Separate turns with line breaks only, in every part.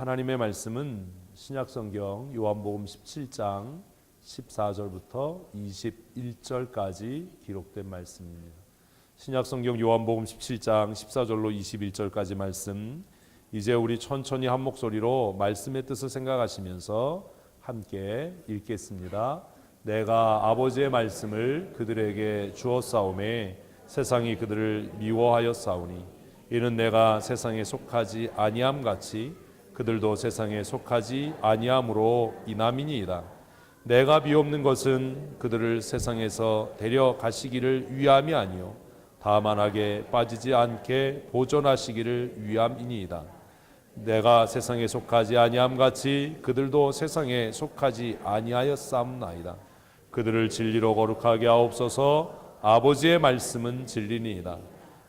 하나님의 말씀은 신약성경 요한복음 17장 14절부터 21절까지 기록된 말씀입니다. 신약성경 요한복음 17장 14절로 21절까지 말씀, 이제 우리 천천히 한 목소리로 말씀의 뜻을 생각하시면서 함께 읽겠습니다. 내가 아버지의 말씀을 그들에게 주었사오매 세상이 그들을 미워하였사오니 이는 내가 세상에 속하지 아니함 같이 그들도 세상에 속하지 아니함으로 인함이니이다. 내가 비옵는 것은 그들을 세상에서 데려가시기를 위함이 아니요 다만 악에 빠지지 않게 보존하시기를 위함이니이다. 내가 세상에 속하지 아니함 같이 그들도 세상에 속하지 아니하였사옵나이다. 그들을 진리로 거룩하게 하옵소서. 아버지의 말씀은 진리니이다.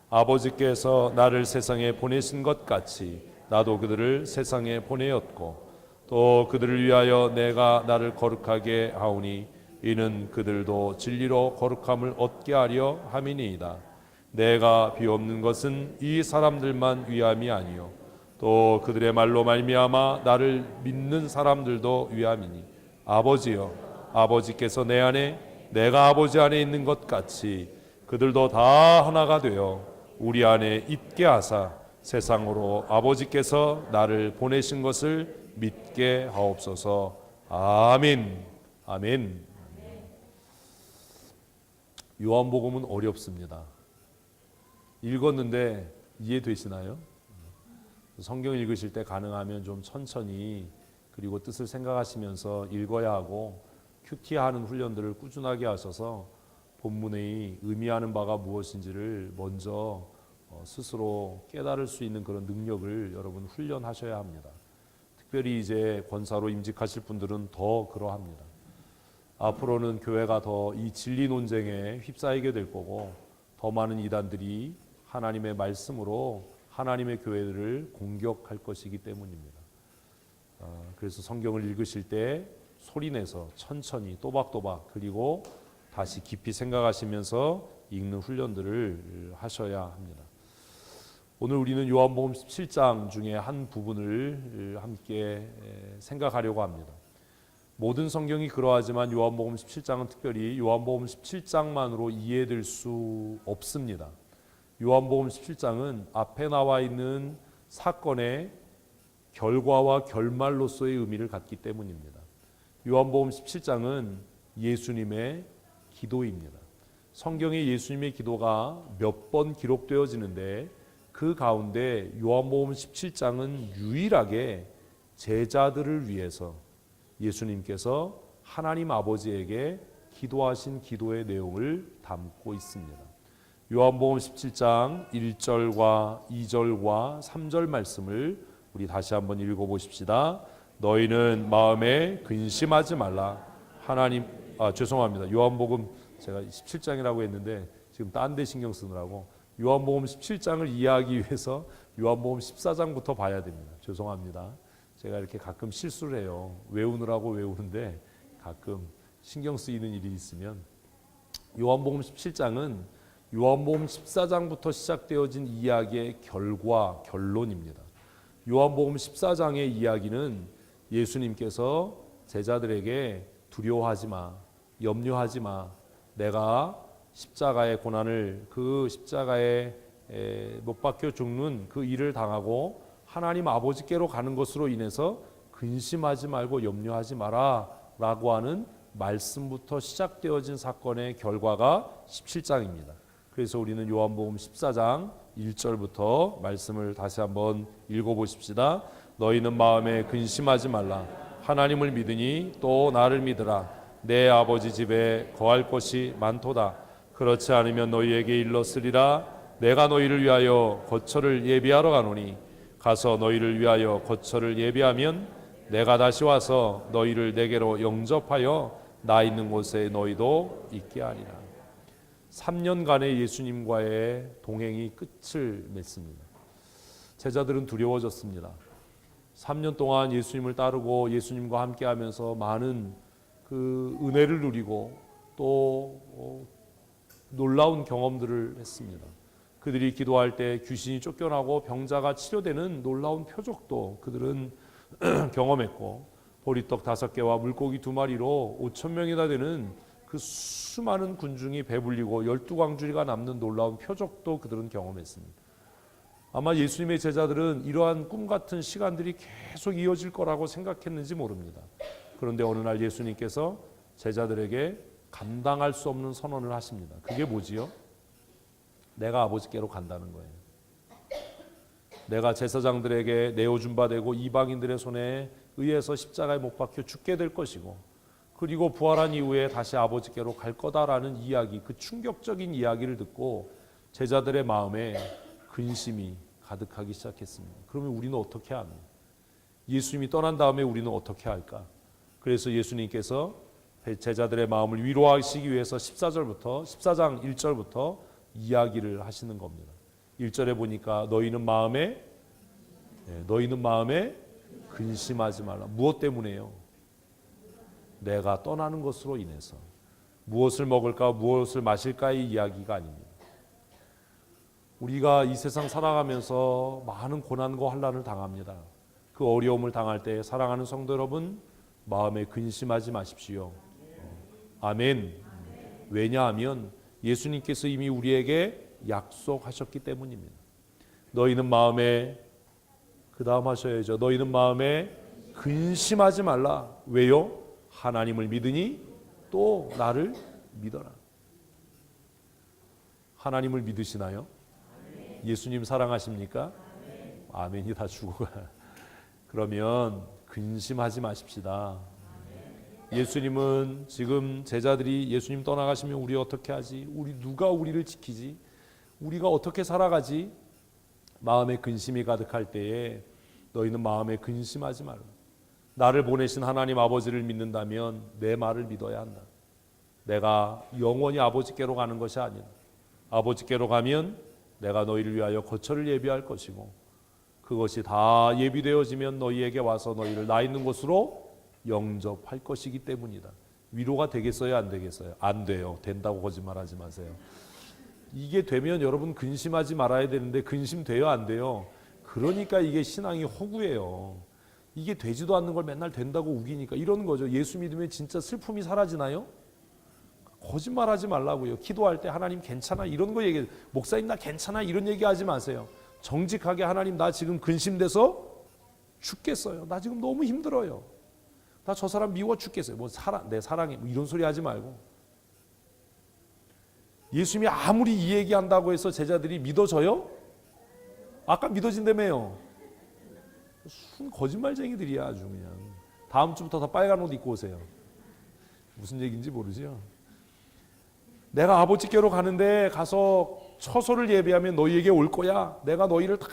아버지께서 나를 세상에 보내신 것 같이 나도 그들을 세상에 보내었고 또 그들을 위하여 내가 나를 거룩하게 하오니 이는 그들도 진리로 거룩함을 얻게 하려 함이니이다. 내가 비옵는 것은 이 사람들만 위함이 아니요 또 그들의 말로 말미암아 나를 믿는 사람들도 위함이니 아버지여, 아버지께서 내 안에 내가 아버지 안에 있는 것 같이 그들도 다 하나가 되어 우리 안에 있게 하사 세상으로 아버지께서 나를 보내신 것을 믿게 하옵소서. 아멘. 아멘. 요한복음은 어렵습니다. 읽었는데 이해되시나요? 성경 읽으실 때 가능하면 좀 천천히 그리고 뜻을 생각하시면서 읽어야 하고 큐티하는 훈련들을 꾸준하게 하셔서 본문의 의미하는 바가 무엇인지를 먼저 스스로 깨달을 수 있는 그런 능력을 여러분 훈련하셔야 합니다. 특별히 이제 권사로 임직하실 분들은 더 그러합니다. 앞으로는 교회가 더 이 진리 논쟁에 휩싸이게 될 거고 더 많은 이단들이 하나님의 말씀으로 하나님의 교회를 공격할 것이기 때문입니다. 그래서 성경을 읽으실 때 소리내서 천천히 또박또박 그리고 다시 깊이 생각하시면서 읽는 훈련들을 하셔야 합니다. 오늘 우리는 요한복음 17장 중에 한 부분을 함께 생각하려고 합니다. 모든 성경이 그러하지만 요한복음 17장은 특별히 요한복음 17장만으로 이해될 수 없습니다. 요한복음 17장은 앞에 나와 있는 사건의 결과와 결말로서의 의미를 갖기 때문입니다. 요한복음 17장은 예수님의 기도입니다. 성경에 예수님의 기도가 몇 번 기록되어지는데 그 가운데 요한복음 17장은 유일하게 제자들을 위해서 예수님께서 하나님 아버지에게 기도하신 기도의 내용을 담고 있습니다. 요한복음 17장 1절과 2절과 3절 말씀을 우리 다시 한번 읽어보십시다. 너희는 마음에 근심하지 말라. 죄송합니다. 요한복음 제가 17장이라고 했는데 지금 딴 데 신경 쓰느라고 요한복음 17장을 이해하기 위해서 요한복음 14장부터 봐야 됩니다. 죄송합니다. 제가 이렇게 가끔 실수를 해요. 외우느라고 외우는데 가끔 신경 쓰이는 일이 있으면 요한복음 17장은 요한복음 14장부터 시작되어진 이야기의 결론입니다. 요한복음 14장의 이야기는 예수님께서 제자들에게 두려워하지 마, 염려하지 마, 내가 십자가의 고난을 그 십자가에 못 박혀 죽는 그 일을 당하고 하나님 아버지께로 가는 것으로 인해서 근심하지 말고 염려하지 마라 라고 하는 말씀부터 시작되어진 사건의 결과가 17장입니다. 그래서 우리는 요한복음 14장 1절부터 말씀을 다시 한번 읽어보십시다. 너희는 마음에 근심하지 말라. 하나님을 믿으니 또 나를 믿으라. 내 아버지 집에 거할 곳이 많도다. 그렇지 않으면 너희에게 일렀으리라. 내가 너희를 위하여 거처를 예비하러 가노니 가서 너희를 위하여 거처를 예비하면 내가 다시 와서 너희를 내게로 영접하여 나 있는 곳에 너희도 있게 하리라. 3년간의 예수님과의 동행이 끝을 맺습니다. 제자들은 두려워졌습니다. 3년 동안 예수님을 따르고 예수님과 함께하면서 많은 그 은혜를 누리고 또 놀라운 경험들을 했습니다. 그들이 기도할 때 귀신이 쫓겨나고 병자가 치료되는 놀라운 표적도 그들은 경험했고 보리떡 5개와 물고기 2마리로 5,000명이나 되는 그 수많은 군중이 배불리고 12광주리가 남는 놀라운 표적도 그들은 경험했습니다. 아마 예수님의 제자들은 이러한 꿈 같은 시간들이 계속 이어질 거라고 생각했는지 모릅니다. 그런데 어느 날 예수님께서 제자들에게 감당할 수 없는 선언을 하십니다. 그게 뭐지요? 내가 아버지께로 간다는 거예요. 내가 제사장들에게 내어준 바 되고 이방인들의 손에 의해서 십자가에 못 박혀 죽게 될 것이고, 그리고 부활한 이후에 다시 아버지께로 갈 거다라는 이야기, 그 충격적인 이야기를 듣고 제자들의 마음에 근심이 가득하기 시작했습니다. 그러면 우리는 어떻게 하나? 예수님이 떠난 다음에 우리는 어떻게 할까? 그래서 예수님께서 제자들의 마음을 위로하시기 위해서 14장 1절부터 이야기를 하시는 겁니다. 1절에 보니까 너희는 마음에 근심하지 말라. 무엇 때문에요? 내가 떠나는 것으로 인해서. 무엇을 먹을까 무엇을 마실까의 이야기가 아닙니다. 우리가 이 세상 살아가면서 많은 고난과 환난을 당합니다. 그 어려움을 당할 때 사랑하는 성도 여러분, 마음에 근심하지 마십시오. 아멘. 왜냐하면 예수님께서 이미 우리에게 약속하셨기 때문입니다. 너희는 마음에, 그 다음 하셔야죠. 너희는 마음에 근심하지 말라. 왜요? 하나님을 믿으니 또 나를 믿어라. 하나님을 믿으시나요? 예수님 사랑하십니까? 아멘이 다 죽어가. 그러면 근심하지 마십시다. 예수님은 지금 제자들이 예수님 떠나가시면 우리 어떻게 하지? 누가 우리를 지키지? 우리가 어떻게 살아가지? 마음에 근심이 가득할 때에 너희는 마음에 근심하지 말라. 나를 보내신 하나님 아버지를 믿는다면 내 말을 믿어야 한다. 내가 영원히 아버지께로 가는 것이 아니라 아버지께로 가면 내가 너희를 위하여 거처를 예비할 것이고 그것이 다 예비되어지면 너희에게 와서 너희를 나 있는 곳으로 영접할 것이기 때문이다. 위로가 되겠어요? 안 되겠어요? 안 돼요. 된다고 거짓말하지 마세요. 이게 되면 여러분 근심하지 말아야 되는데 근심돼요? 안 돼요? 그러니까 이게 신앙이 허구예요. 이게 되지도 않는 걸 맨날 된다고 우기니까 이런 거죠. 예수 믿으면 진짜 슬픔이 사라지나요? 거짓말하지 말라고요. 기도할 때 하나님 괜찮아 이런 거 얘기해. 목사님 나 괜찮아 이런 얘기하지 마세요. 정직하게 하나님 나 지금 근심돼서 죽겠어요. 나 지금 너무 힘들어요. 나 저 사람 미워 죽겠어요. 내 사랑해 이런 소리 하지 말고. 예수님이 아무리 이 얘기한다고 해서 제자들이 믿어져요? 아까 믿어진다며요. 순 거짓말쟁이들이야 아주 그냥. 다음 주부터 다 빨간 옷 입고 오세요. 무슨 얘기인지 모르죠? 내가 아버지께로 가는데 가서 처소를 예비하면 너희에게 올 거야. 내가 너희를 다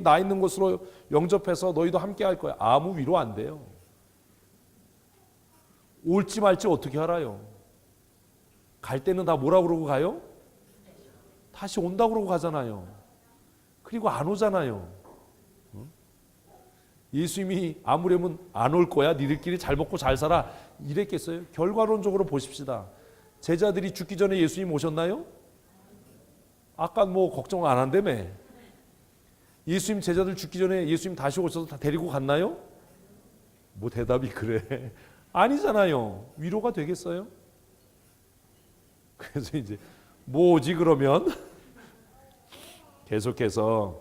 나 있는 곳으로 영접해서 너희도 함께 할 거야. 아무 위로 안 돼요. 올지 말지 어떻게 알아요? 갈 때는 다 뭐라 그러고 가요? 다시 온다 그러고 가잖아요. 그리고 안 오잖아요. 예수님이 아무려면 안 올 거야. 니들끼리 잘 먹고 잘 살아. 이랬겠어요? 결과론적으로 보십시다. 제자들이 죽기 전에 예수님 오셨나요? 아까 걱정 안 한다며. 예수님 제자들 죽기 전에 예수님 다시 오셔서 다 데리고 갔나요? 대답이 그래. 아니잖아요. 위로가 되겠어요? 그래서 이제 뭐지 그러면? 계속해서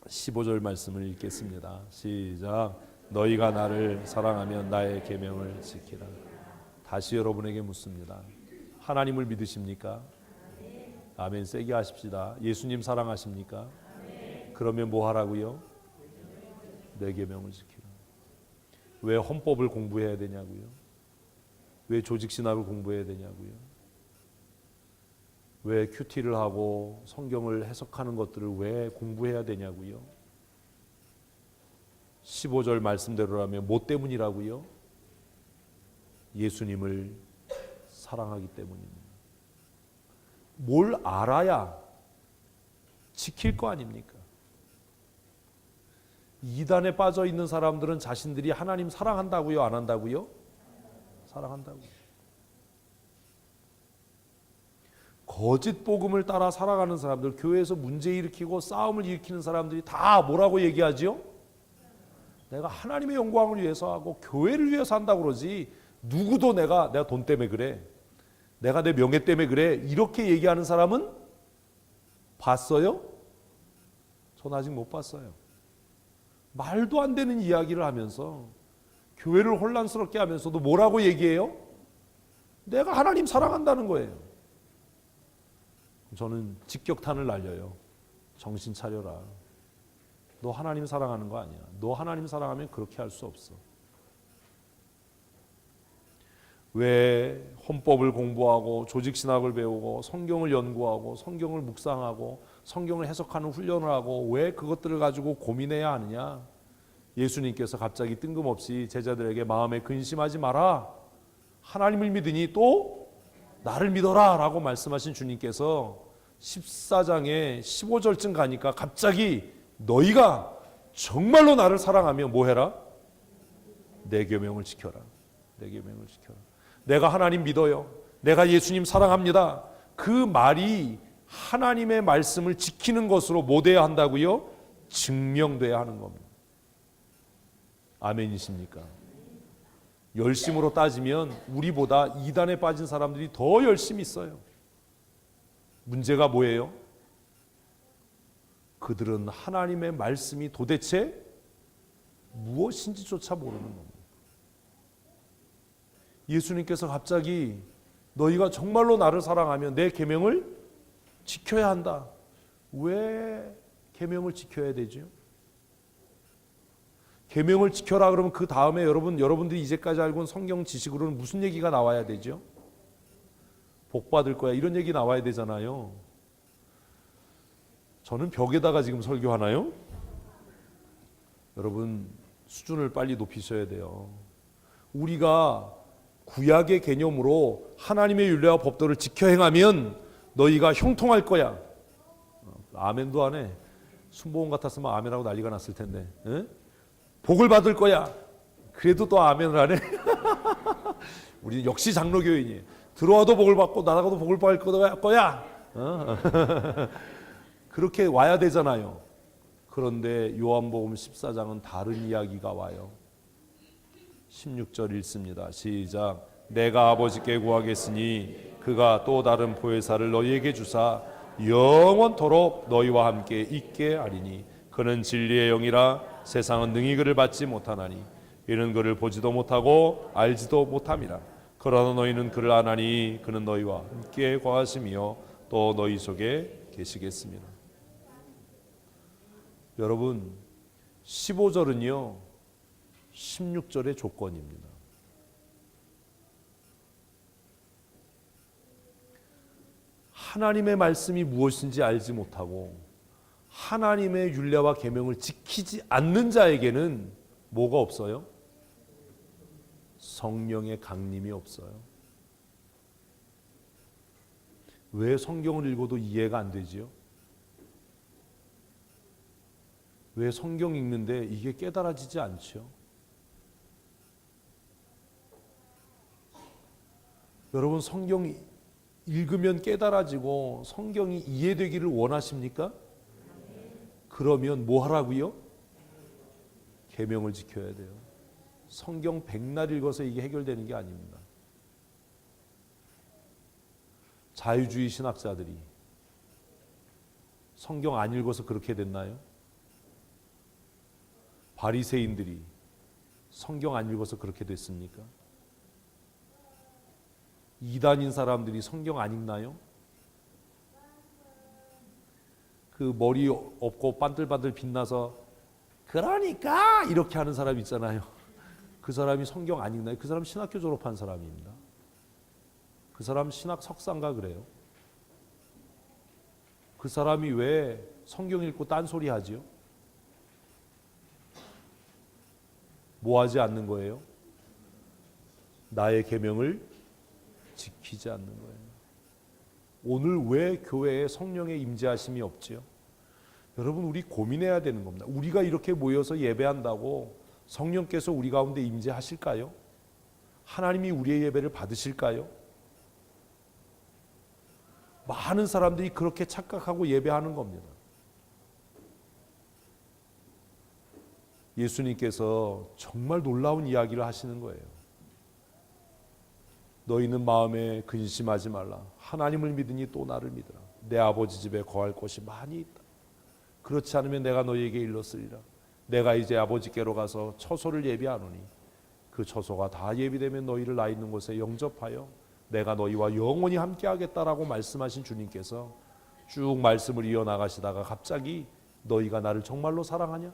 15절 말씀을 읽겠습니다. 시작. 너희가 나를 사랑하면 나의 계명을 지키라. 다시 여러분에게 묻습니다. 하나님을 믿으십니까? 아멘. 세게 하십시다. 예수님 사랑하십니까? 그러면 뭐 하라고요? 내 계명을 지키라. 왜 헌법을 공부해야 되냐고요? 왜 조직신학을 공부해야 되냐고요? 왜 큐티를 하고 성경을 해석하는 것들을 왜 공부해야 되냐고요? 15절 말씀대로라면 뭐 때문이라고요? 예수님을 사랑하기 때문입니다. 뭘 알아야 지킬 거 아닙니까? 이단에 빠져 있는 사람들은 자신들이 하나님 사랑한다고요? 안 한다고요? 사랑한다고요. 거짓 복음을 따라 살아가는 사람들, 교회에서 문제 일으키고 싸움을 일으키는 사람들이 다 뭐라고 얘기하죠? 내가 하나님의 영광을 위해서 하고 교회를 위해서 한다고 그러지 누구도 내가 돈 때문에 그래, 내가 내 명예 때문에 그래 이렇게 얘기하는 사람은 봤어요? 전 아직 못 봤어요. 말도 안 되는 이야기를 하면서 교회를 혼란스럽게 하면서도 뭐라고 얘기해요? 내가 하나님 사랑한다는 거예요. 저는 직격탄을 날려요. 정신 차려라. 너 하나님 사랑하는 거 아니야. 너 하나님 사랑하면 그렇게 할 수 없어. 왜 헌법을 공부하고 조직신학을 배우고 성경을 연구하고 성경을 묵상하고 성경을 해석하는 훈련을 하고 왜 그것들을 가지고 고민해야 하느냐? 예수님께서 갑자기 뜬금없이 제자들에게 마음에 근심하지 마라. 하나님을 믿으니 또 나를 믿어라 라고 말씀하신 주님께서 14장에 15절쯤 가니까 갑자기 너희가 정말로 나를 사랑하면 뭐 해라? 내 계명을 지켜라. 내 계명을 지켜라. 내가 하나님 믿어요. 내가 예수님 사랑합니다. 그 말이 하나님의 말씀을 지키는 것으로 뭐 돼야 한다고요? 증명돼야 하는 겁니다. 아멘이십니까? 열심으로 따지면 우리보다 이단에 빠진 사람들이 더 열심히 있어요. 문제가 뭐예요? 그들은 하나님의 말씀이 도대체 무엇인지조차 모르는 겁니다. 예수님께서 갑자기 너희가 정말로 나를 사랑하면 내 계명을 지켜야 한다. 왜 계명을 지켜야 되죠? 계명을 지켜라 그러면 그 다음에 여러분들이 이제까지 알고 온 성경 지식으로는 무슨 얘기가 나와야 되죠? 복 받을 거야 이런 얘기 나와야 되잖아요. 저는 벽에다가 지금 설교하나요? 여러분 수준을 빨리 높이셔야 돼요. 우리가 구약의 개념으로 하나님의 율례와 법도를 지켜 행하면 너희가 형통할 거야. 아멘도 안 해. 순복음 같았으면 아멘하고 난리가 났을 텐데. 에? 복을 받을 거야. 그래도 또 아멘을 안 해. 우리 역시 장로교인이에요. 들어와도 복을 받고 나가도 복을 받을 거야. 그렇게 와야 되잖아요. 그런데 요한복음 14장은 다른 이야기가 와요. 16절 읽습니다. 시작. 내가 아버지께 구하겠으니 그가 또 다른 보혜사를 너희에게 주사 영원토록 너희와 함께 있게 하리니 그는 진리의 영이라 세상은 능히 그를 받지 못하나니 이는 그를 보지도 못하고 알지도 못함이라. 그러나 너희는 그를 아나니 그는 너희와 함께 거하시며 또 너희 속에 계시겠습니다. 여러분 15절은요 16절의 조건입니다. 하나님의 말씀이 무엇인지 알지 못하고 하나님의 율례와 계명을 지키지 않는 자에게는 뭐가 없어요? 성령의 강림이 없어요. 왜 성경을 읽어도 이해가 안 되지요? 왜 성경 읽는데 이게 깨달아지지 않죠? 여러분 성경 읽으면 깨달아지고 성경이 이해되기를 원하십니까? 그러면 뭐 하라고요? 계명을 지켜야 돼요. 성경 백날 읽어서 이게 해결되는 게 아닙니다. 자유주의 신학자들이 성경 안 읽어서 그렇게 됐나요? 바리새인들이 성경 안 읽어서 그렇게 됐습니까? 이단인 사람들이 성경 안 읽나요? 그 머리 없고 반들반들 빛나서 그러니까 이렇게 하는 사람 있잖아요. 그 사람이 성경 안 읽나요? 그 사람 신학교 졸업한 사람입니다. 그 사람 신학 석사인가 그래요. 그 사람이 왜 성경 읽고 딴소리 하지요? 뭐 하지 않는 거예요? 나의 계명을 지키지 않는 거예요. 오늘 왜 교회에 성령의 임재하심이 없지요? 여러분 우리 고민해야 되는 겁니다. 우리가 이렇게 모여서 예배한다고 성령께서 우리 가운데 임재하실까요? 하나님이 우리의 예배를 받으실까요? 많은 사람들이 그렇게 착각하고 예배하는 겁니다. 예수님께서 정말 놀라운 이야기를 하시는 거예요. 너희는 마음에 근심하지 말라. 하나님을 믿으니 또 나를 믿으라. 내 아버지 집에 거할 곳이 많이 있다. 그렇지 않으면 내가 너희에게 일렀으리라. 내가 이제 아버지께로 가서 처소를 예비하노니 그 처소가 다 예비되면 너희를 나 있는 곳에 영접하여 내가 너희와 영원히 함께하겠다라고 말씀하신 주님께서 쭉 말씀을 이어나가시다가 갑자기 너희가 나를 정말로 사랑하냐?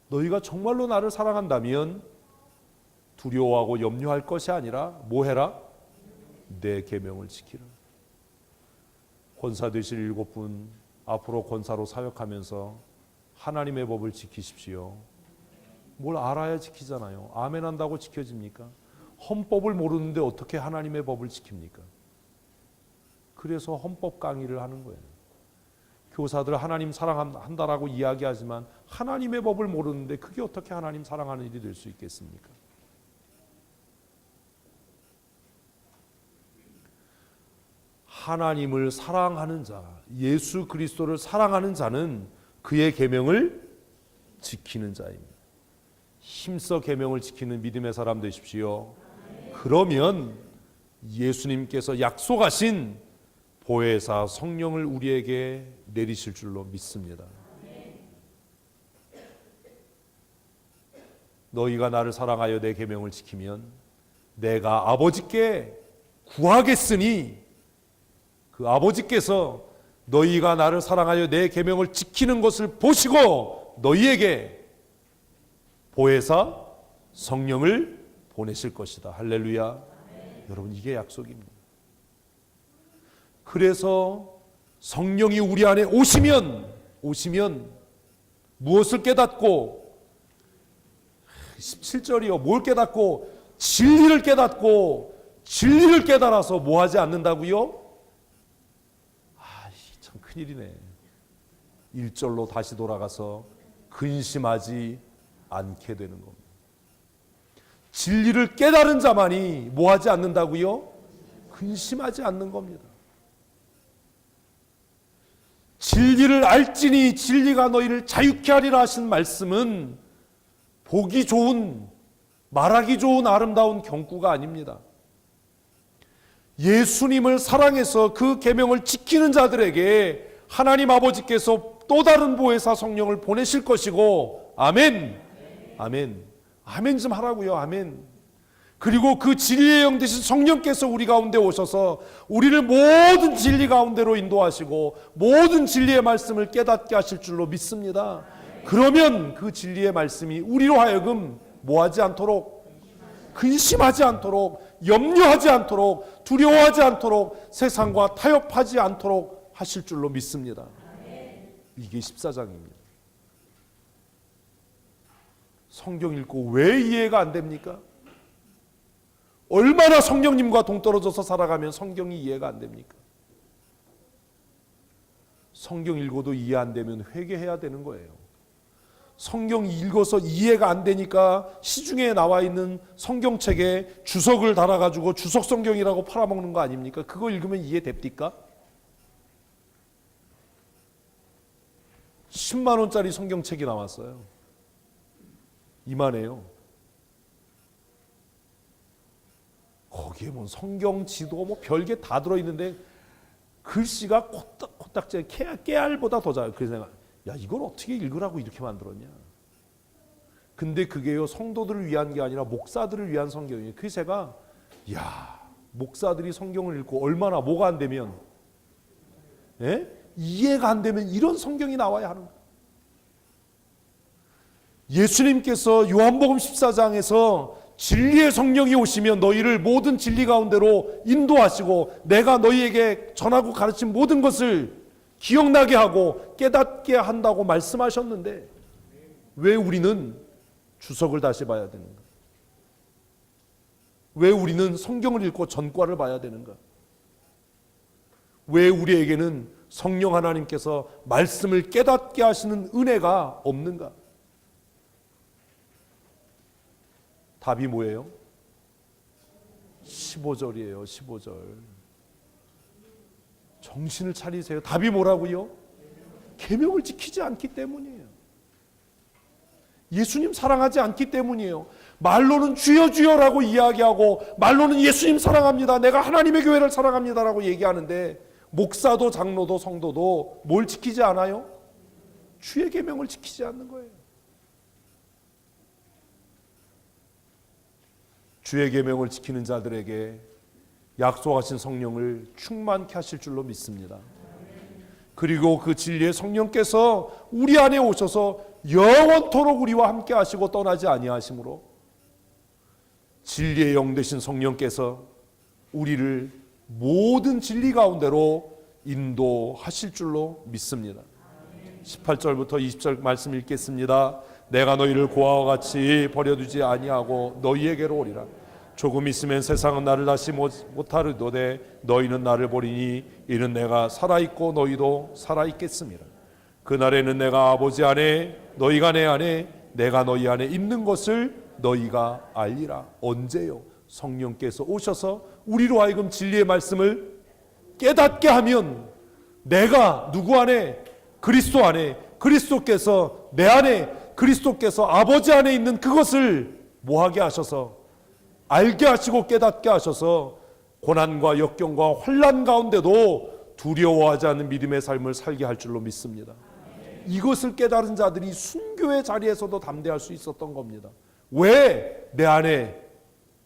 너희가 정말로 나를 사랑한다면 두려워하고 염려할 것이 아니라 뭐 해라? 내 계명을 지키라. 권사 되실 7분 앞으로 권사로 사역하면서 하나님의 법을 지키십시오. 뭘 알아야 지키잖아요. 아멘 한다고 지켜집니까? 헌법을 모르는데 어떻게 하나님의 법을 지킵니까? 그래서 헌법 강의를 하는 거예요. 교사들 하나님 사랑한다라고 이야기하지만 하나님의 법을 모르는데 그게 어떻게 하나님 사랑하는 일이 될 수 있겠습니까? 하나님을 사랑하는 자, 예수 그리스도를 사랑하는 자는 그의 계명을 지키는 자입니다. 힘써 계명을 지키는 믿음의 사람 되십시오. 그러면 예수님께서 약속하신 보혜사 성령을 우리에게 내리실 줄로 믿습니다. 너희가 나를 사랑하여 내 계명을 지키면 내가 아버지께 구하겠으니 그 아버지께서 너희가 나를 사랑하여 내 계명을 지키는 것을 보시고 너희에게 보혜사 성령을 보내실 것이다. 할렐루야. 여러분 이게 약속입니다. 그래서 성령이 우리 안에 오시면 무엇을 깨닫고 17절이요. 뭘 깨닫고 진리를 깨닫고 진리를 깨달아서 뭐 하지 않는다고요? 참 큰일이네. 1절로 다시 돌아가서 근심하지 않게 되는 겁니다. 진리를 깨달은 자만이 뭐 하지 않는다고요? 근심하지 않는 겁니다. 진리를 알지니 진리가 너희를 자유케 하리라 하신 말씀은 보기 좋은, 말하기 좋은 아름다운 경구가 아닙니다. 예수님을 사랑해서 그 계명을 지키는 자들에게 하나님 아버지께서 또 다른 보혜사 성령을 보내실 것이고, 아멘. 아멘. 아멘 좀 하라고요. 아멘. 그리고 그 진리의 영 되신 성령께서 우리 가운데 오셔서 우리를 모든 진리 가운데로 인도하시고 모든 진리의 말씀을 깨닫게 하실 줄로 믿습니다. 그러면 그 진리의 말씀이 우리로 하여금 뭐하지 않도록, 근심하지 않도록, 염려하지 않도록, 두려워하지 않도록, 세상과 타협하지 않도록 하실 줄로 믿습니다. 이게 14장입니다. 성경 읽고 왜 이해가 안 됩니까? 얼마나 성령님과 동떨어져서 살아가면 성경이 이해가 안 됩니까? 성경 읽어도 이해 안 되면 회개해야 되는 거예요. 성경 읽어서 이해가 안 되니까 시중에 나와 있는 성경책에 주석을 달아가지고 주석 성경이라고 팔아먹는 거 아닙니까? 그거 읽으면 이해됩니까? 10만 원짜리 성경책이 나왔어요. 이만해요. 거기에 뭐 성경 지도 뭐 별게 다 들어있는데 글씨가 코딱지 깨알보다 더 작아요. 그래서 내가 야 이걸 어떻게 읽으라고 이렇게 만들었냐. 근데 그게요 성도들을 위한 게 아니라 목사들을 위한 성경이에요. 그래서 제가 야 목사들이 성경을 읽고 얼마나 뭐가 안 되면 이해가 안 되면 이런 성경이 나와야 하는 거예요. 예수님께서 요한복음 14장에서 진리의 성령이 오시면 너희를 모든 진리 가운데로 인도하시고 내가 너희에게 전하고 가르친 모든 것을 기억나게 하고 깨닫게 한다고 말씀하셨는데 왜 우리는 주석을 다시 봐야 되는가? 왜 우리는 성경을 읽고 전과를 봐야 되는가? 왜 우리에게는 성령 하나님께서 말씀을 깨닫게 하시는 은혜가 없는가? 답이 뭐예요? 15절이에요. 15절. 정신을 차리세요. 답이 뭐라고요? 계명을 지키지 않기 때문이에요. 예수님 사랑하지 않기 때문이에요. 말로는 주여 주여라고 이야기하고 말로는 예수님 사랑합니다, 내가 하나님의 교회를 사랑합니다라고 얘기하는데 목사도 장로도 성도도 뭘 지키지 않아요? 주의 계명을 지키지 않는 거예요. 주의 계명을 지키는 자들에게 약속하신 성령을 충만케 하실 줄로 믿습니다. 그리고 그 진리의 성령께서 우리 안에 오셔서 영원토록 우리와 함께 하시고 떠나지 아니하심으로 진리의 영 되신 성령께서 우리를 모든 진리 가운데로 인도하실 줄로 믿습니다. 18절부터 20절 말씀 읽겠습니다. 내가 너희를 고아와 같이 버려두지 아니하고 너희에게로 오리라. 조금 있으면 세상은 나를 다시 못하리도되 너희는 나를 보리니 이는 내가 살아있고 너희도 살아있겠습니다. 그날에는 내가 아버지 안에 너희가 내 안에 내가 너희 안에 있는 것을 너희가 알리라. 언제요? 성령께서 오셔서 우리로 하여금 진리의 말씀을 깨닫게 하면 내가 누구 안에? 그리스도 안에, 그리스도께서 내 안에, 그리스도께서 아버지 안에 있는 그것을 뭐하게 하셔서 알게 하시고 깨닫게 하셔서 고난과 역경과 환난 가운데도 두려워하지 않는 믿음의 삶을 살게 할 줄로 믿습니다. 이것을 깨달은 자들이 순교의 자리에서도 담대할 수 있었던 겁니다. 왜? 내 안에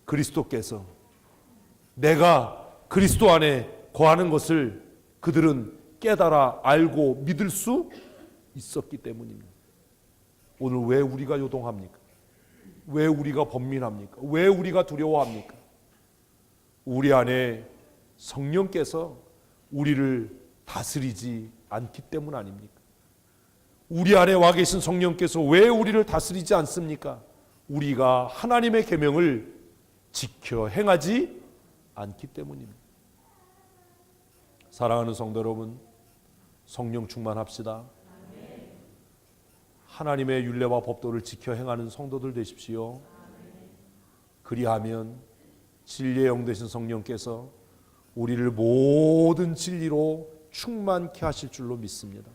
그리스도께서, 내가 그리스도 안에 거하는 것을 그들은 깨달아 알고 믿을 수 있었기 때문입니다. 오늘 왜 우리가 요동합니까? 왜 우리가 번민합니까? 왜 우리가 두려워합니까? 우리 안에 성령께서 우리를 다스리지 않기 때문 아닙니까? 우리 안에 와 계신 성령께서 왜 우리를 다스리지 않습니까? 우리가 하나님의 계명을 지켜 행하지 않기 때문입니다. 사랑하는 성도 여러분, 성령 충만합시다. 하나님의 율례와 법도를 지켜 행하는 성도들 되십시오. 그리하면 진리의 영 되신 성령께서 우리를 모든 진리로 충만케 하실 줄로 믿습니다.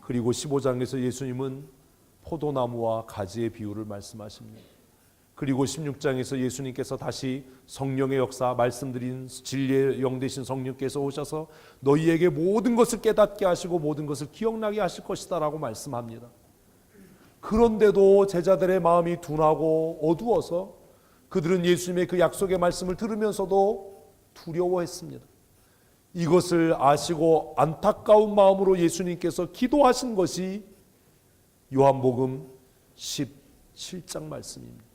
그리고 15장에서 예수님은 포도나무와 가지의 비유를 말씀하십니다. 그리고 16장에서 예수님께서 다시 성령의 역사, 말씀드린 진리의 영 되신 성령께서 오셔서 너희에게 모든 것을 깨닫게 하시고 모든 것을 기억나게 하실 것이다 라고 말씀합니다. 그런데도 제자들의 마음이 둔하고 어두워서 그들은 예수님의 그 약속의 말씀을 들으면서도 두려워했습니다. 이것을 아시고 안타까운 마음으로 예수님께서 기도하신 것이 요한복음 17장 말씀입니다.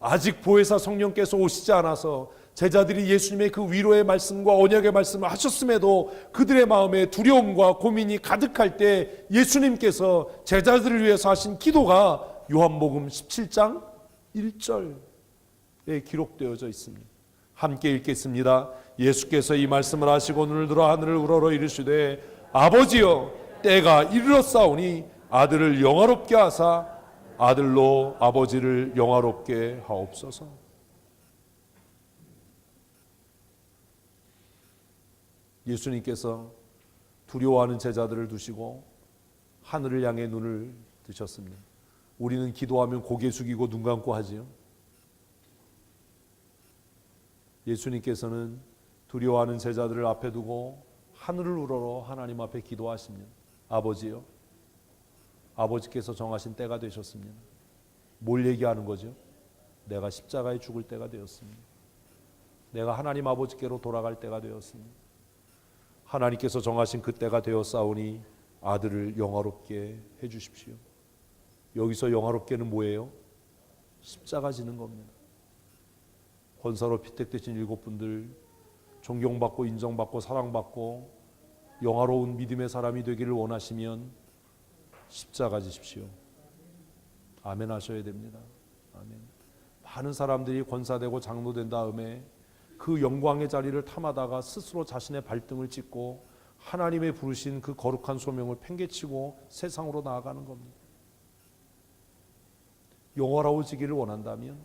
아직 보혜사 성령께서 오시지 않아서 제자들이 예수님의 그 위로의 말씀과 언약의 말씀을 하셨음에도 그들의 마음에 두려움과 고민이 가득할 때 예수님께서 제자들을 위해서 하신 기도가 요한복음 17장 1절에 기록되어져 있습니다. 함께 읽겠습니다. 예수께서 이 말씀을 하시고 눈을 들어 하늘을 우러러 이르시되 아버지여 때가 이르렀사오니 아들을 영화롭게 하사 아들로 아버지를 영화롭게 하옵소서. 예수님께서 두려워하는 제자들을 두시고 하늘을 향해 눈을 드셨습니다. 우리는 기도하면 고개 숙이고 눈 감고 하지요. 예수님께서는 두려워하는 제자들을 앞에 두고 하늘을 우러러 하나님 앞에 기도하십니다. 아버지요, 아버지께서 정하신 때가 되셨습니다. 뭘 얘기하는 거죠? 내가 십자가에 죽을 때가 되었습니다. 내가 하나님 아버지께로 돌아갈 때가 되었습니다. 하나님께서 정하신 그 때가 되었사오니 아들을 영화롭게 해주십시오. 여기서 영화롭게는 뭐예요? 십자가 지는 겁니다. 권사로 피택되신 7분들 존경받고 인정받고 사랑받고 영화로운 믿음의 사람이 되기를 원하시면 십자가 지십시오. 아멘 하셔야 됩니다. 아멘. 많은 사람들이 권사되고 장로된 다음에 그 영광의 자리를 탐하다가 스스로 자신의 발등을 찍고 하나님의 부르신 그 거룩한 소명을 팽개치고 세상으로 나아가는 겁니다. 영화로워지기를 원한다면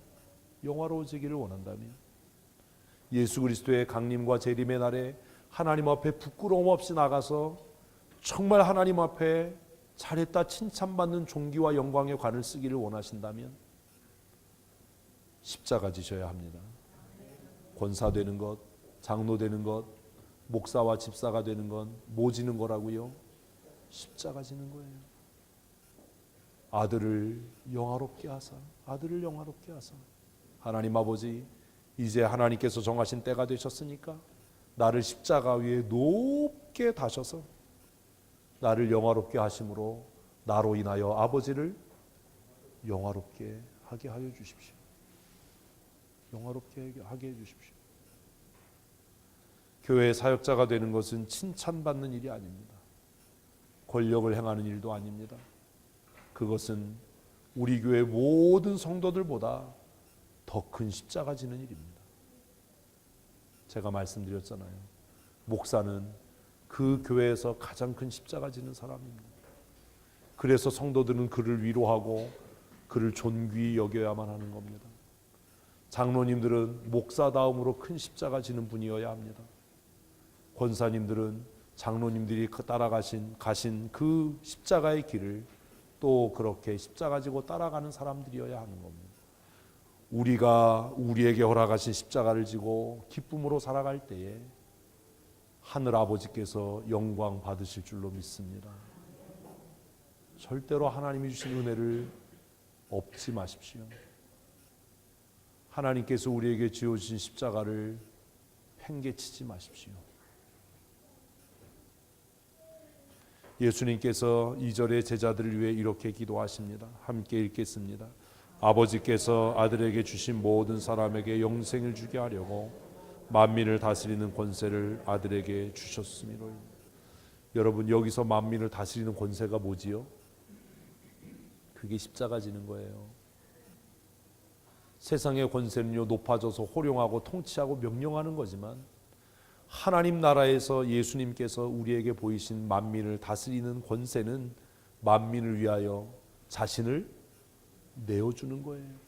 예수 그리스도의 강림과 재림의 날에 하나님 앞에 부끄러움 없이 나가서 정말 하나님 앞에 잘했다 칭찬받는 종기와 영광의 관을 쓰기를 원하신다면 십자가 지셔야 합니다. 권사 되는 것, 장로 되는 것, 목사와 집사가 되는 건 뭐 지는 거라고요? 십자가 지는 거예요. 아들을 영화롭게 하사, 아들을 영화롭게 하사. 하나님 아버지, 이제 하나님께서 정하신 때가 되셨으니까 나를 십자가 위에 높게 다셔서 나를 영화롭게 하심으로 나로 인하여 아버지를 영화롭게 하게 하여 주십시오. 영화롭게 하게 해 주십시오. 교회의 사역자가 되는 것은 칭찬받는 일이 아닙니다. 권력을 행하는 일도 아닙니다. 그것은 우리 교회 모든 성도들보다 더 큰 십자가 지는 일입니다. 제가 말씀드렸잖아요. 목사는 그 교회에서 가장 큰 십자가 지는 사람입니다. 그래서 성도들은 그를 위로하고 그를 존귀히 여겨야만 하는 겁니다. 장로님들은 목사다움으로 큰 십자가 지는 분이어야 합니다. 권사님들은 장로님들이 가신 그 십자가의 길을 또 그렇게 십자가 지고 따라가는 사람들이어야 하는 겁니다. 우리가 우리에게 허락하신 십자가를 지고 기쁨으로 살아갈 때에 하늘 아버지께서 영광 받으실 줄로 믿습니다. 절대로 하나님이 주신 은혜를 업지 마십시오. 하나님께서 우리에게 지어주신 십자가를 팽개치지 마십시오. 예수님께서 2절의 제자들을 위해 이렇게 기도하십니다. 함께 읽겠습니다. 아버지께서 아들에게 주신 모든 사람에게 영생을 주게 하려고 만민을 다스리는 권세를 아들에게 주셨음이로다. 여러분, 여기서 만민을 다스리는 권세가 뭐지요? 그게 십자가 지는 거예요. 세상의 권세는요, 높아져서 호령하고 통치하고 명령하는 거지만 하나님 나라에서 예수님께서 우리에게 보이신 만민을 다스리는 권세는 만민을 위하여 자신을 내어주는 거예요.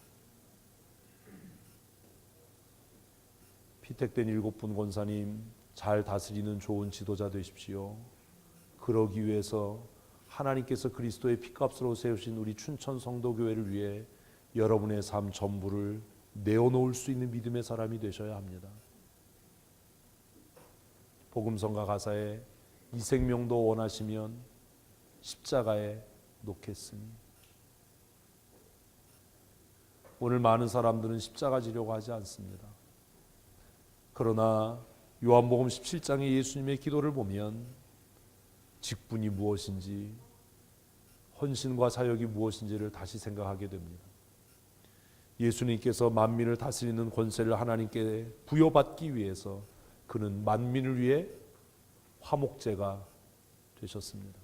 피택된 7분 권사님, 잘 다스리는 좋은 지도자 되십시오. 그러기 위해서 하나님께서 그리스도의 피값으로 세우신 우리 춘천 성도교회를 위해 여러분의 삶 전부를 내어놓을 수 있는 믿음의 사람이 되셔야 합니다. 복음성가 가사에 이 생명도 원하시면 십자가에 놓겠으니. 오늘 많은 사람들은 십자가 지려고 하지 않습니다. 그러나 요한복음 17장의 예수님의 기도를 보면 직분이 무엇인지, 헌신과 사역이 무엇인지를 다시 생각하게 됩니다. 예수님께서 만민을 다스리는 권세를 하나님께 부여받기 위해서 그는 만민을 위해 화목제가 되셨습니다.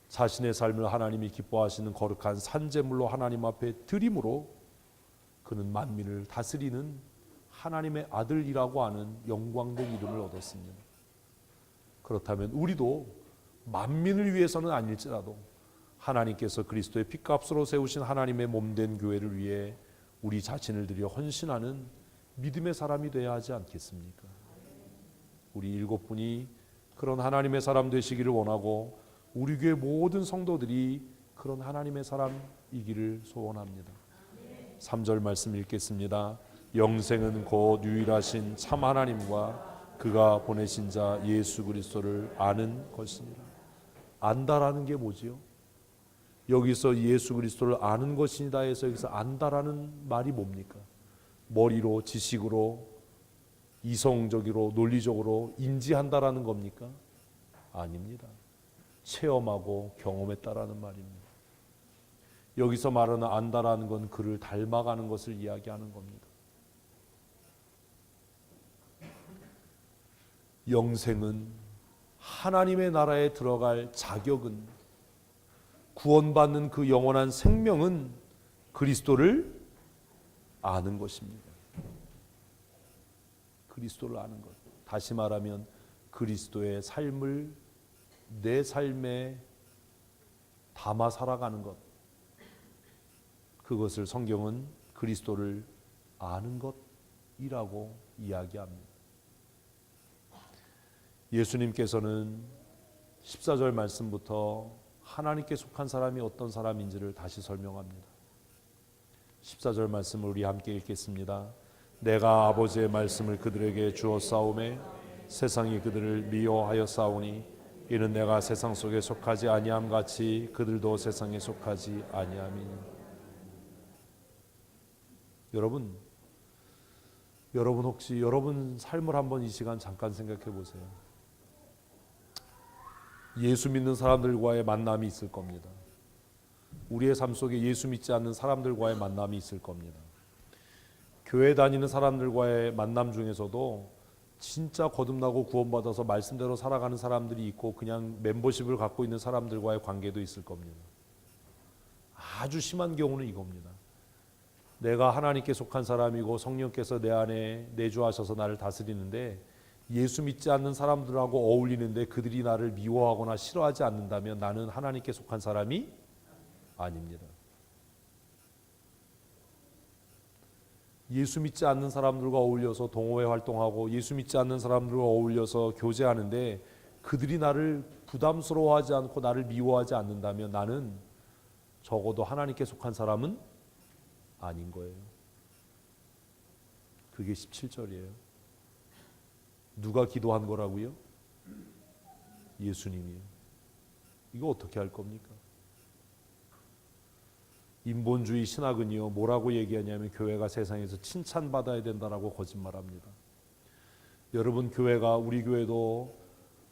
자신의 삶을 하나님이 기뻐하시는 거룩한 산제물로 하나님 앞에 드림으로 그는 만민을 다스리는 하나님의 아들이라고 하는 영광된 이름을 얻었습니다. 그렇다면 우리도 만민을 위해서는 아닐지라도 하나님께서 그리스도의 피값으로 세우신 하나님의 몸된 교회를 위해 우리 자신을 들여 헌신하는 믿음의 사람이 되어야 하지 않겠습니까? 우리 7분이 그런 하나님의 사람 되시기를 원하고 우리 교회 모든 성도들이 그런 하나님의 사람이기를 소원합니다. 3절 말씀 읽겠습니다. 영생은 곧 유일하신 참 하나님과 그가 보내신 자 예수 그리스도를 아는 것이니라. 안다라는 게 뭐지요? 여기서 예수 그리스도를 아는 것이니다 해서 여기서 안다라는 말이 뭡니까? 머리로, 지식으로, 이성적으로, 논리적으로 인지한다라는 겁니까? 아닙니다. 체험하고 경험했다라는 말입니다. 여기서 말하는 안다라는 건 그를 닮아가는 것을 이야기하는 겁니다. 영생은, 하나님의 나라에 들어갈 자격은, 구원받는 그 영원한 생명은 그리스도를 아는 것입니다. 그리스도를 아는 것. 다시 말하면 그리스도의 삶을 내 삶에 담아 살아가는 것. 그것을 성경은 그리스도를 아는 것이라고 이야기합니다. 예수님께서는 14절 말씀부터 하나님께 속한 사람이 어떤 사람인지를 다시 설명합니다. 14절 말씀을 우리 함께 읽겠습니다. 내가 아버지의 말씀을 그들에게 주었사오매 세상이 그들을 미워하였사오니 이는 내가 세상 속에 속하지 아니함 같이 그들도 세상에 속하지 아니함이니. 여러분 혹시 여러분 삶을 한번 이 시간 잠깐 생각해 보세요. 예수 믿는 사람들과의 만남이 있을 겁니다. 우리의 삶 속에 예수 믿지 않는 사람들과의 만남이 있을 겁니다. 교회 다니는 사람들과의 만남 중에서도 진짜 거듭나고 구원받아서 말씀대로 살아가는 사람들이 있고 그냥 멤버십을 갖고 있는 사람들과의 관계도 있을 겁니다. 아주 심한 경우는 이겁니다. 내가 하나님께 속한 사람이고 성령께서 내 안에 내주하셔서 나를 다스리는데 예수 믿지 않는 사람들하고 어울리는데 그들이 나를 미워하거나 싫어하지 않는다면 나는 하나님께 속한 사람이 아닙니다. 예수 믿지 않는 사람들과 어울려서 동호회 활동하고 예수 믿지 않는 사람들과 어울려서 교제하는데 그들이 나를 부담스러워하지 않고 나를 미워하지 않는다면 나는 적어도 하나님께 속한 사람은 아닌 거예요. 그게 17절이에요. 누가 기도한 거라고요? 예수님이요. 이거 어떻게 할 겁니까? 인본주의 신학은요 뭐라고 얘기하냐면 교회가 세상에서 칭찬받아야 된다라고 거짓말합니다. 여러분 교회가 우리 교회도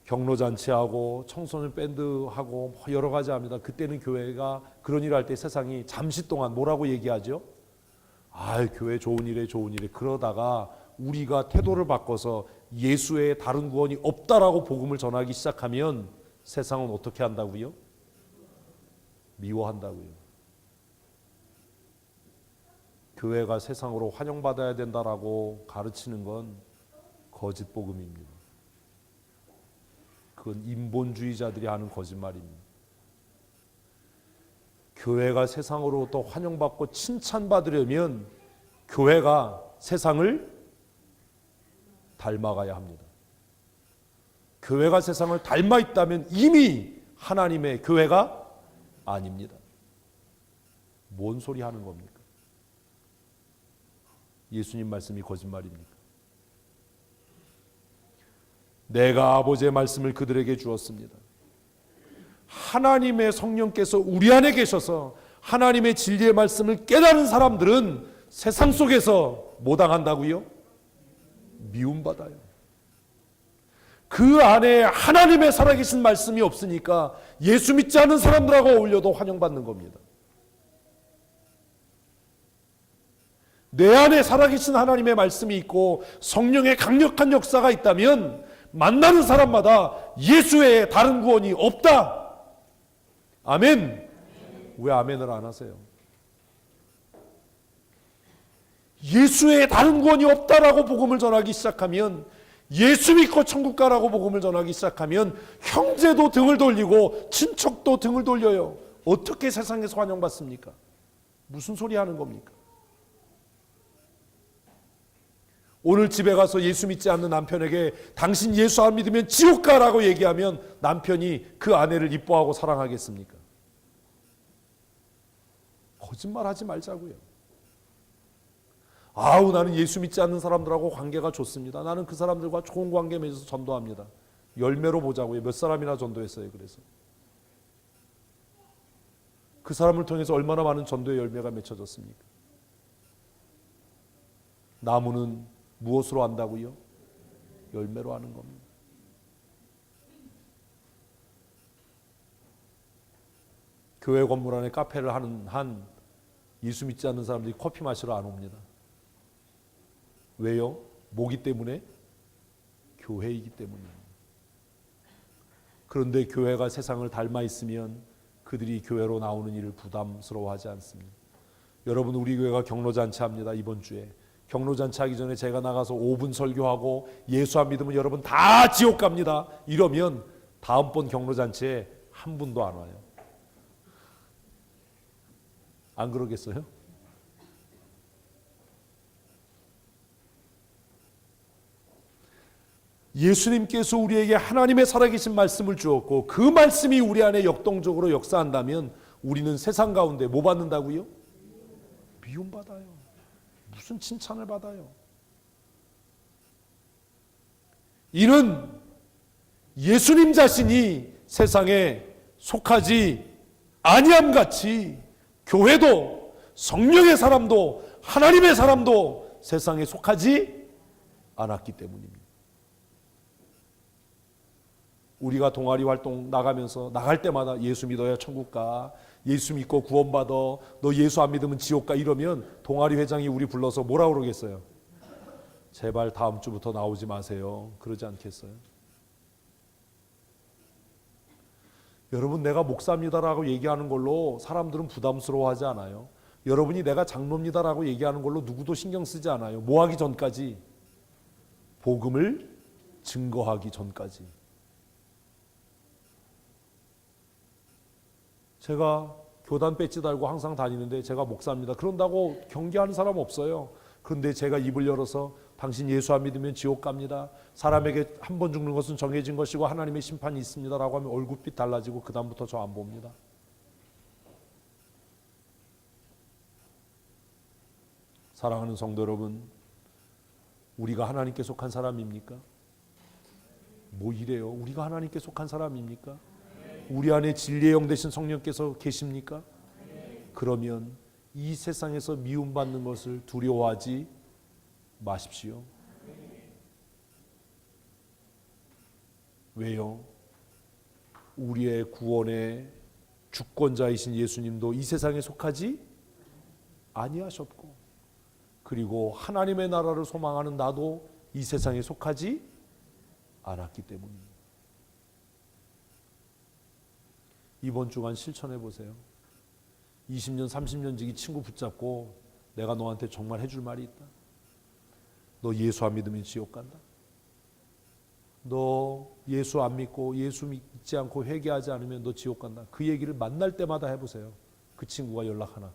경로잔치하고 청소년 밴드하고 여러 가지 합니다. 그때는 교회가 그런 일을 할 때 세상이 잠시 동안 뭐라고 얘기하죠? 교회 좋은 일에 좋은 일에. 그러다가 우리가 태도를 바꿔서 예수의 다른 구원이 없다라고 복음을 전하기 시작하면 세상은 어떻게 한다고요? 미워한다고요. 교회가 세상으로 환영받아야 된다라고 가르치는 건 거짓 복음입니다. 그건 인본주의자들이 하는 거짓말입니다. 교회가 세상으로 또 환영받고 칭찬받으려면 교회가 세상을 닮아가야 합니다. 교회가 세상을 닮아 있다면 이미 하나님의 교회가 아닙니다. 뭔 소리 하는 겁니까? 예수님 말씀이 거짓말입니까? 내가 아버지의 말씀을 그들에게 주었습니다. 하나님의 성령께서 우리 안에 계셔서 하나님의 진리의 말씀을 깨달은 사람들은 세상 속에서 뭐 당한다고요? 미움받아요. 그 안에 하나님의 살아계신 말씀이 없으니까 예수 믿지 않는 사람들하고 어울려도 환영받는 겁니다. 내 안에 살아계신 하나님의 말씀이 있고 성령의 강력한 역사가 있다면 만나는 사람마다 예수의 다른 구원이 없다. 아멘. 왜 아멘을 안 하세요? 예수의 다른 구원이 없다라고 복음을 전하기 시작하면, 예수 믿고 천국 가라고 복음을 전하기 시작하면 형제도 등을 돌리고 친척도 등을 돌려요. 어떻게 세상에서 환영받습니까? 무슨 소리 하는 겁니까? 오늘 집에 가서 예수 믿지 않는 남편에게 당신 예수 안 믿으면 지옥 가라고 얘기하면 남편이 그 아내를 이뻐하고 사랑하겠습니까? 거짓말하지 말자고요. 나는 예수 믿지 않는 사람들하고 관계가 좋습니다. 나는 그 사람들과 좋은 관계 맺어서 전도합니다. 열매로 보자고요. 몇 사람이나 전도했어요. 그래서 그 사람을 통해서 얼마나 많은 전도의 열매가 맺혀졌습니까? 나무는 무엇으로 한다고요? 열매로 하는 겁니다. 교회 건물 안에 카페를 하는 한 예수 믿지 않는 사람들이 커피 마시러 안 옵니다. 왜요? 뭐기 때문에? 교회이기 때문입니다. 그런데 교회가 세상을 닮아 있으면 그들이 교회로 나오는 일을 부담스러워하지 않습니다. 여러분, 우리 교회가 경로잔치 합니다. 이번 주에. 경로잔치 하기 전에 제가 나가서 5분 설교하고 예수 안 믿으면 여러분 다 지옥 갑니다. 이러면 다음번 경로잔치에 한 분도 안 와요. 안 그러겠어요? 예수님께서 우리에게 하나님의 살아계신 말씀을 주었고 그 말씀이 우리 안에 역동적으로 역사한다면 우리는 세상 가운데 뭐 받는다고요? 미움받아요. 무슨 칭찬을 받아요? 이는 예수님 자신이 세상에 속하지 아니함 같이 교회도 성령의 사람도 하나님의 사람도 세상에 속하지 않았기 때문입니다. 우리가 동아리 활동 나가면서 나갈 때마다 예수 믿어야 천국 가, 예수 믿고 구원받아, 너 예수 안 믿으면 지옥 가 이러면 동아리 회장이 우리 불러서 뭐라 그러겠어요? 제발 다음 주부터 나오지 마세요. 그러지 않겠어요? 여러분, 내가 목사입니다라고 얘기하는 걸로 사람들은 부담스러워하지 않아요. 여러분이 내가 장로입니다라고 얘기하는 걸로 누구도 신경 쓰지 않아요. 뭐 하기 전까지? 복음을 증거하기 전까지. 제가 교단 배지 달고 항상 다니는데 제가 목사입니다. 그런다고 경계하는 사람 없어요. 그런데 제가 입을 열어서 당신 예수 안 믿으면 지옥 갑니다. 사람에게 한 번 죽는 것은 정해진 것이고 하나님의 심판이 있습니다라고 하면 얼굴빛 달라지고 그 다음부터 저 안 봅니다. 사랑하는 성도 여러분, 우리가 하나님께 속한 사람입니까? 뭐 이래요? 우리가 하나님께 속한 사람입니까? 우리 안에 진리의 영 되신 성령께서 계십니까? 그러면 이 세상에서 미움받는 것을 두려워하지 마십시오. 왜요? 우리의 구원의 주권자이신 예수님도 이 세상에 속하지 아니하셨고, 그리고 하나님의 나라를 소망하는 나도 이 세상에 속하지 않았기 때문입니다. 이번 주간 실천해 보세요. 20년, 30년 지기 친구 붙잡고 내가 너한테 정말 해줄 말이 있다. 너 예수 안 믿으면 지옥 간다. 너 예수 안 믿고 예수 믿지 않고 회개하지 않으면 너 지옥 간다. 그 얘기를 만날 때마다 해보세요. 그 친구가 연락하나.